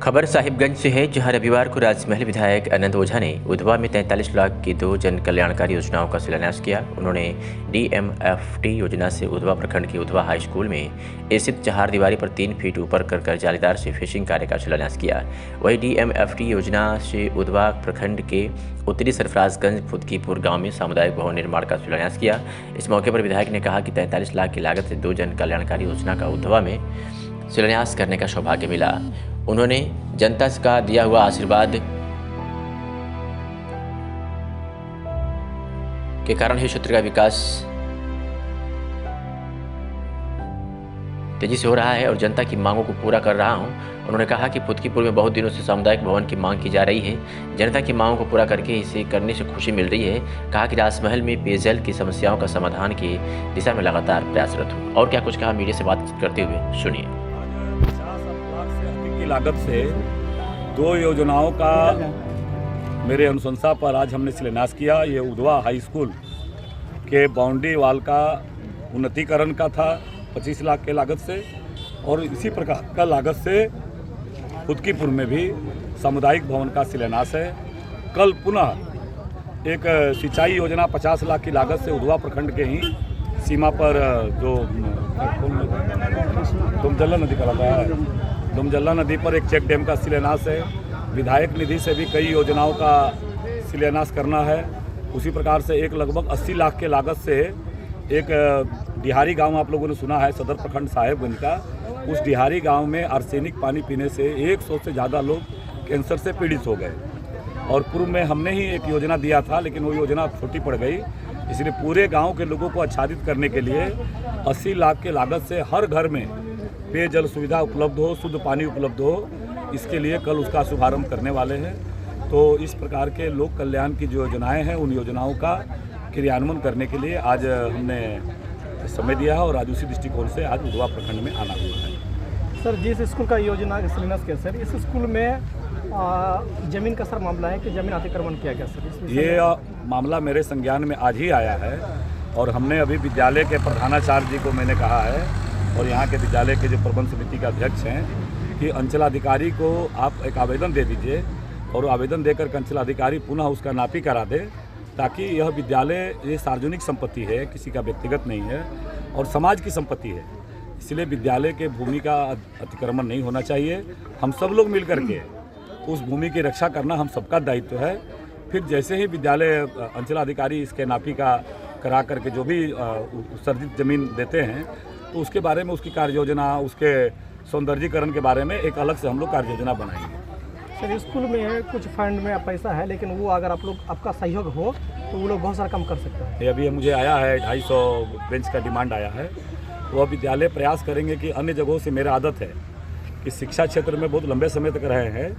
खबर साहिबगंज से है, जहां रविवार को राजमहल विधायक अनंत ओझा ने उधवा में 43 लाख की 2 जन कल्याणकारी योजनाओं का शिलान्यास किया। उन्होंने डीएमएफटी योजना से उधवा प्रखंड के उधवा हाई स्कूल में स्थित चहारदीवारी पर 3 फीट ऊपर कर जालीदार से फिशिंग कार्य का शिलान्यास किया। वहीं डीएमएफटी योजना से उधवा प्रखंड के उत्तरी सरफराजगंज फुदकीपुर गाँव में सामुदायिक भवन निर्माण का शिलान्यास किया। इस मौके पर विधायक ने कहा कि 43 लाख की लागत से 2 जन कल्याणकारी योजना का उधवा में शिलान्यास करने का सौभाग्य मिला। उन्होंने जनता का दिया हुआ आशीर्वाद के कारण ही क्षेत्र का विकास तेजी से हो रहा है और जनता की मांगों को पूरा कर रहा हूं। उन्होंने कहा कि फुदकीपुर में बहुत दिनों से सामुदायिक भवन की मांग की जा रही है। जनता की मांगों को पूरा करके इसे करने से खुशी मिल रही है। कहा कि राजमहल में पेयजल की समस्याओं का समाधान की दिशा में लगातार प्रयासरत हूँ। और क्या कुछ कहा मीडिया से बात करते हुए, सुनिए। की लागत से 2 योजनाओं का मेरे अनुशंसा पर आज हमने शिलान्यास किया। ये उधवा हाई स्कूल के बाउंड्री वाल का उन्नतीकरण का था 25 लाख के लागत से, और इसी प्रकार का लागत से फुदकीपुर में भी सामुदायिक भवन का शिलान्यास है। कल पुनः एक सिंचाई योजना 50 लाख की लागत से उधवा प्रखंड के ही सीमा पर जो दुमजल्ला नदी का लगा है, दुमजल्ला नदी पर एक चेक डैम का शिलान्यास है। विधायक निधि से भी कई योजनाओं का शिलान्यास करना है। उसी प्रकार से एक लगभग 80 लाख के लागत से एक डिहारी गांव आप लोगों ने सुना है, सदर प्रखंड साहेबगंज का, उस डिहारी गांव में आर्सेनिक पानी पीने से 100 से ज़्यादा लोग कैंसर से पीड़ित हो गए। और पूर्व में हमने ही एक योजना दिया था, लेकिन वो योजना छोटी पड़ गई। इसलिए पूरे गाँव के लोगों को आच्छादित करने के लिए 80 लाख के लागत से हर घर में पेयजल सुविधा उपलब्ध हो, शुद्ध पानी उपलब्ध हो, इसके लिए कल उसका शुभारंभ करने वाले हैं। तो इस प्रकार के लोक कल्याण की जो योजनाएं हैं, उन योजनाओं का क्रियान्वयन करने के लिए आज हमने समय दिया है और आज उसी दृष्टिकोण से आज उधवा प्रखंड में आना हुआ है। सर, जिस स्कूल का योजना शिलान्यास किया सर, इस स्कूल में जमीन का सर मामला है कि जमीन अतिक्रमण किया गया सर? ये मामला मेरे संज्ञान में आज ही आया है और हमने अभी विद्यालय के प्रधानाचार्य जी को मैंने कहा है और यहाँ के विद्यालय के जो प्रबंध समिति के अध्यक्ष हैं कि अंचलाधिकारी को आप एक आवेदन दे दीजिए और आवेदन देकर के अंचलाधिकारी पुनः उसका नापी करा दे, ताकि यह विद्यालय ये सार्वजनिक संपत्ति है, किसी का व्यक्तिगत नहीं है और समाज की संपत्ति है। इसलिए विद्यालय के भूमि का अतिक्रमण नहीं होना चाहिए। हम सब लोग मिल करके उस भूमि की रक्षा करना हम सबका दायित्व है। फिर जैसे ही विद्यालय अंचलाधिकारी इसके नापी का करा करके जो भी उत्सर्जित जमीन देते हैं, तो उसके बारे में उसकी कार्य योजना, उसके सौंदर्यीकरण के बारे में एक अलग से हम लोग कार्य योजना बनाएंगे। सर, स्कूल में कुछ फंड में पैसा है, लेकिन वो अगर आपका सहयोग हो तो वो लोग बहुत सारा कम कर सकते हैं। अभी मुझे आया है 250 बेंच का डिमांड आया है। तो अब विद्यालय प्रयास करेंगे कि अन्य जगहों से मेरा आदत है कि शिक्षा क्षेत्र में बहुत लंबे समय तक रहे हैं,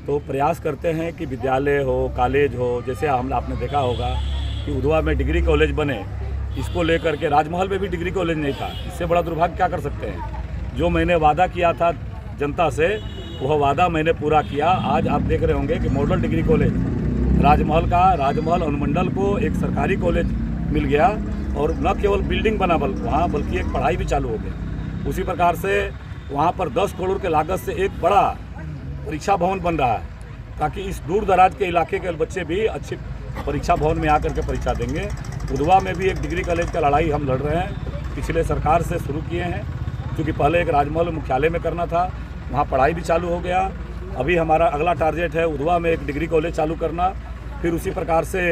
तो प्रयास करते हैं कि विद्यालय हो, कॉलेज हो, जैसे आपने देखा होगा कि उधवा में डिग्री कॉलेज बने, इसको लेकर के राजमहल में भी डिग्री कॉलेज नहीं था। इससे बड़ा दुर्भाग्य क्या कर सकते हैं। जो मैंने वादा किया था जनता से, वह वादा मैंने पूरा किया। आज आप देख रहे होंगे कि मॉडल डिग्री कॉलेज राजमहल अनुमंडल को एक सरकारी कॉलेज मिल गया और न केवल बिल्डिंग बना वहाँ बल्कि एक पढ़ाई भी चालू हो गई। उसी प्रकार से वहाँ पर 10 करोड़ के लागत से एक बड़ा परीक्षा भवन बन रहा है, ताकि इस दूर दराज के इलाके के बच्चे भी अच्छी परीक्षा भवन में आकर के परीक्षा देंगे। उधवा में भी एक डिग्री कॉलेज का लड़ाई हम लड़ रहे हैं, पिछले सरकार से शुरू किए हैं, क्योंकि पहले एक राजमहल मुख्यालय में करना था, वहाँ पढ़ाई भी चालू हो गया। अभी हमारा अगला टारगेट है उधवा में एक डिग्री कॉलेज चालू करना। फिर उसी प्रकार से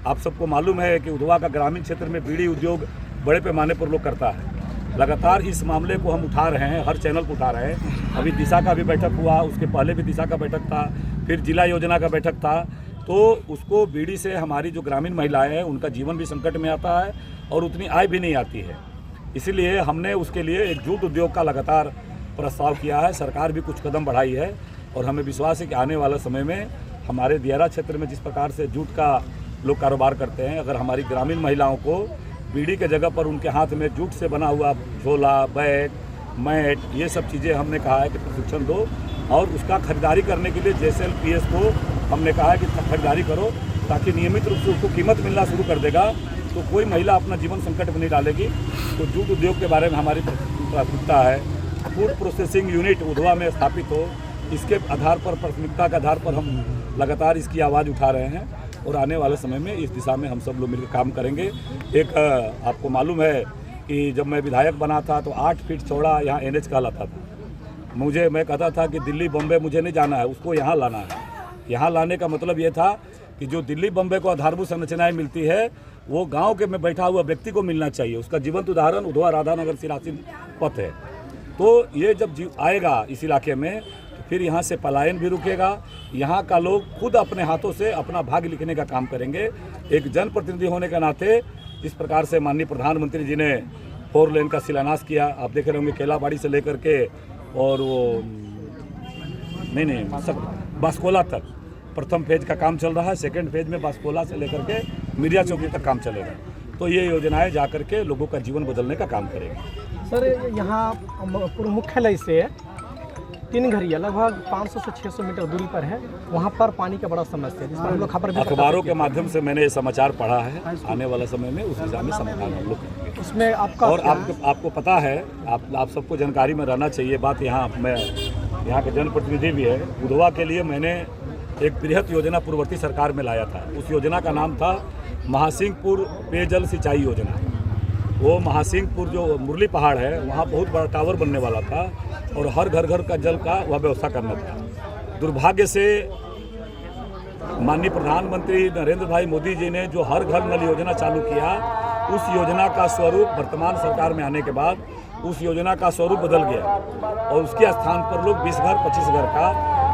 आप सबको मालूम है कि उधवा का ग्रामीण क्षेत्र में बीड़ी उद्योग बड़े पैमाने पर लोग करता है। लगातार इस मामले को हम उठा रहे हैं, हर चैनल को उठा रहे हैं। अभी दिशा का भी बैठक हुआ, उसके पहले भी दिशा का बैठक था, फिर जिला योजना का बैठक था। तो उसको बीड़ी से हमारी जो ग्रामीण महिलाएं हैं, उनका जीवन भी संकट में आता है और उतनी आय भी नहीं आती है। इसलिए हमने उसके लिए एक जूट उद्योग का लगातार प्रस्ताव किया है। सरकार भी कुछ कदम बढ़ाई है और हमें विश्वास है कि आने वाले समय में हमारे दियारा क्षेत्र में जिस प्रकार से जूट का लोग कारोबार करते हैं, अगर हमारी ग्रामीण महिलाओं को बीड़ी के जगह पर उनके हाथ में जूट से बना हुआ झोला, बैग, मैट, ये सब चीज़ें हमने कहा है कि प्रशिक्षण दो और उसका खरीदारी करने के लिए JSLPS को हमने कहा है कि खरीदारी करो, ताकि नियमित रूप से उसको कीमत मिलना शुरू कर देगा तो कोई महिला अपना जीवन संकट में नहीं डालेगी। तो जूट उद्योग के बारे में हमारी प्राथमिकता है। फूड प्रोसेसिंग यूनिट उधवा में स्थापित हो, इसके आधार पर, प्राथमिकता के आधार पर हम लगातार इसकी आवाज़ उठा रहे हैं और आने वाले समय में इस दिशा में हम सब लोग मिलकर काम करेंगे। एक आपको मालूम है कि जब मैं विधायक बना था तो 8 फीट चौड़ा यहाँ NH कहलाता था। मैं कहता था कि दिल्ली बम्बे मुझे नहीं जाना है, उसको यहाँ लाना है। यहाँ लाने का मतलब ये था कि जो दिल्ली बम्बे को आधारभूत संरचनाएँ मिलती है वो गांव के में बैठा हुआ व्यक्ति को मिलना चाहिए। उसका जीवंत उदाहरण उधवा राधानगर सिरासी पथ है। तो ये जब आएगा इस इलाके में तो फिर यहाँ से पलायन भी रुकेगा। यहाँ का लोग खुद अपने हाथों से अपना भाग्य लिखने का काम करेंगे। एक जनप्रतिनिधि होने के नाते जिस प्रकार से माननीय प्रधानमंत्री जी ने 4 लेन का शिलान्यास किया, आप देख रहे होंगे केलाबाड़ी से लेकर के और वो बास्कोला तक प्रथम फेज का काम चल रहा है। सेकंड फेज में बास्कोला से लेकर के मिरिया चौकी तक काम चलेगा। तो ये योजनाएं जा करके लोगों का जीवन बदलने का काम करेगी। सर यहाँ मुख्यालय से 3 घरिया लगभग 500 से 600 मीटर दूरी पर है, वहाँ पर पानी का बड़ा समस्या है जिस पर हम लोग खबर अखबारों के माध्यम से मैंने ये समाचार पढ़ा है। आने वाला समय में उस दिशा में समाधान हम लोग करेंगे। उसमें आपका और आपको पता है, आप सबको जानकारी में रहना चाहिए बात। यहाँ के जनप्रतिनिधि भी है। उधवा के लिए मैंने एक बृहत योजना पूर्ववर्ती सरकार में लाया था। उस योजना का नाम था महासिंहपुर पेयजल सिंचाई योजना। वो महासिंहपुर जो मुरली पहाड़ है वहाँ बहुत बड़ा टावर बनने वाला था और हर घर का जल का वह व्यवस्था करना था। दुर्भाग्य से माननीय प्रधानमंत्री नरेंद्र भाई मोदी जी ने जो हर घर नल योजना चालू किया, उस योजना का स्वरूप वर्तमान सरकार में आने के बाद उस योजना का स्वरूप बदल गया और उसके स्थान पर लोग 20 घर 25 घर का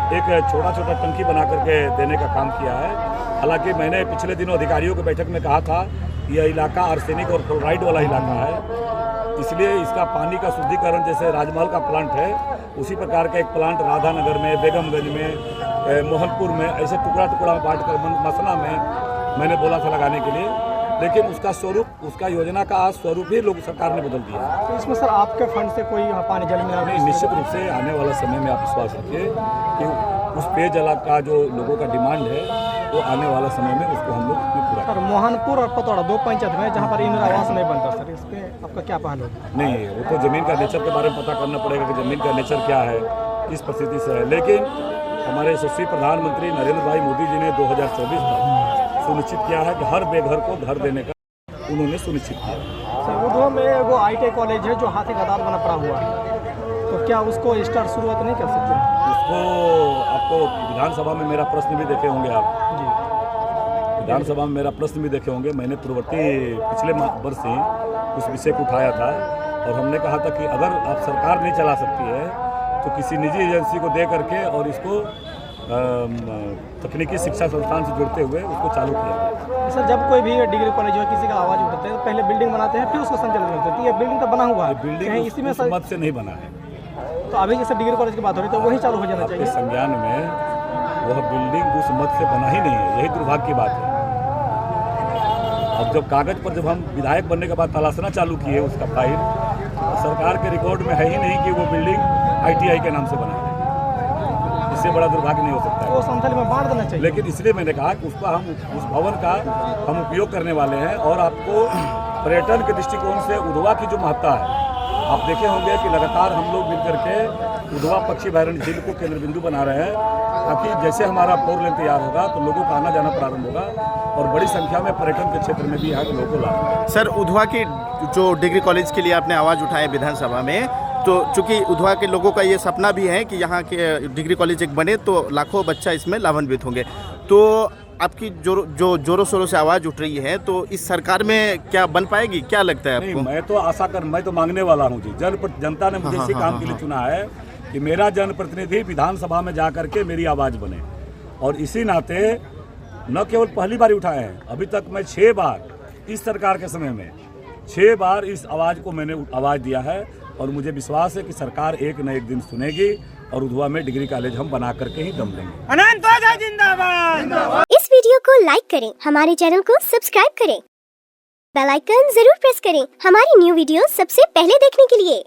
एक छोटा टंकी बना करके देने का काम किया है। हालांकि मैंने पिछले दिनों अधिकारियों की बैठक में कहा था यह इलाका आर्सेनिक और फ्लोराइड वाला इलाका है, इसलिए इसका पानी का शुद्धिकरण जैसे राजमहल का प्लांट है उसी प्रकार का एक प्लांट राधानगर में, बेगमगंज में, मोहनपुर में ऐसे टुकड़ा में बांट कर मसना में मैंने बोला था लगाने के लिए, लेकिन उसका स्वरूप, उसका योजना का स्वरूप ही लोग सरकार ने बदल दिया। तो इसमें सर आपके फंड से कोई पानी जल में नहीं, निश्चित रूप से आने वाला समय में आप विश्वास रखिए कि उस पेयजल का जो लोगों का डिमांड है वो आने वाला समय में उसको हम लोग पूरा। सर मोहनपुर और पतौड़ा 2 पंचायत में जहाँ पर इंदिरा आवास नहीं बनता, सर इस पर आपका क्या पहल होगा? नहीं, वो तो ज़मीन का नेचर के बारे में पता करना पड़ेगा कि ज़मीन का नेचर क्या है, किस परिस्थिति से है। लेकिन हमारे यशस्वी प्रधानमंत्री नरेंद्र भाई मोदी जी ने 2024 तक सुनिश्चित किया है कि हर बेघर को घर देने का उन्होंने सुनिश्चित किया। सर उधवा में वो ITI कॉलेज है जो हाथी गदार बना पड़ा हुआ है, तो क्या उसको स्टार्ट शुरुआत नहीं कर सकते? उसको आपको विधानसभा में मेरा प्रश्न भी देखे होंगे आप जी, विधानसभा में मेरा प्रश्न भी देखे होंगे। मैंने पूर्ववर्ती पिछले वर्ष ही उस विषय को उठाया था और हमने कहा था कि अगर आप सरकार नहीं चला सकती है तो किसी निजी एजेंसी को दे करके और इसको तकनीकी शिक्षा संस्थान से जुड़ते हुए उसको चालू किया गया। सर जब कोई भी डिग्री कॉलेज हो किसी का आवाज़ उठाते हैं तो पहले बिल्डिंग बनाते हैं फिर उसको संचालित करते हैं। ये बिल्डिंग तो बना हुआ है, बिल्डिंग इसी में मत से नहीं बना है। तो अभी जैसे डिग्री कॉलेज की बात हो रही है तो वही चालू हो जाना चाहिए। संज्ञान में वह बिल्डिंग उस मत से बना ही नहीं है, यही दुर्भाग्य की बात है। अब जब कागज पर जब हम विधायक बनने के बाद तलाशना चालू किए उसका फाइल, सरकार के रिकॉर्ड में है ही नहीं कि वो बिल्डिंग ITI के नाम से बना है। इससे बड़ा दुर्भाग्य नहीं हो सकता है। वो संथाली में बांट देना चाहिए। लेकिन इसलिए मैंने कहा कि उसका हम उस भवन का हम उपयोग करने वाले हैं। और आपको पर्यटन के दृष्टिकोण से उधवा की जो महत्ता है आप देखे होंगे कि लगातार हम लोग मिलकर के उधवा पक्षी अभयारण्य झील को केंद्र बिंदु बना रहे हैं ताकि जैसे हमारा 4 लेन तैयार होगा तो लोगों का आना जाना प्रारंभ होगा और बड़ी संख्या में पर्यटन के क्षेत्र में भी यहाँ के लोगों को लाभ। सर उधवा की जो डिग्री कॉलेज के लिए आपने आवाज़ उठाया विधानसभा में, तो चूंकि उधवा के लोगों का ये सपना भी है कि यहाँ के डिग्री कॉलेज एक बने तो लाखों बच्चा इसमें लाभान्वित होंगे, तो आपकी जो जोरों शोरों से आवाज़ उठ रही है तो इस सरकार में क्या बन पाएगी, क्या लगता है आपको? नहीं, मैं तो मांगने वाला हूँ जी। जनता ने मुझे इसी काम के लिए चुना है कि मेरा जनप्रतिनिधि विधानसभा में जा करके मेरी आवाज़ बने और इसी नाते न केवल पहली बार उठाए हैं, अभी तक मैं 6 बार इस सरकार के समय में 6 बार इस आवाज़ को मैंने आवाज़ दिया है और मुझे विश्वास है कि सरकार एक न एक दिन सुनेगी और उधवा में डिग्री कॉलेज हम बना करके ही दम लेंगे। अनंत ओझा जिंदाबाद। इस वीडियो को लाइक करें, हमारे चैनल को सब्सक्राइब करें, बेल आइकन जरूर प्रेस करें हमारी न्यू वीडियो सबसे पहले देखने के लिए।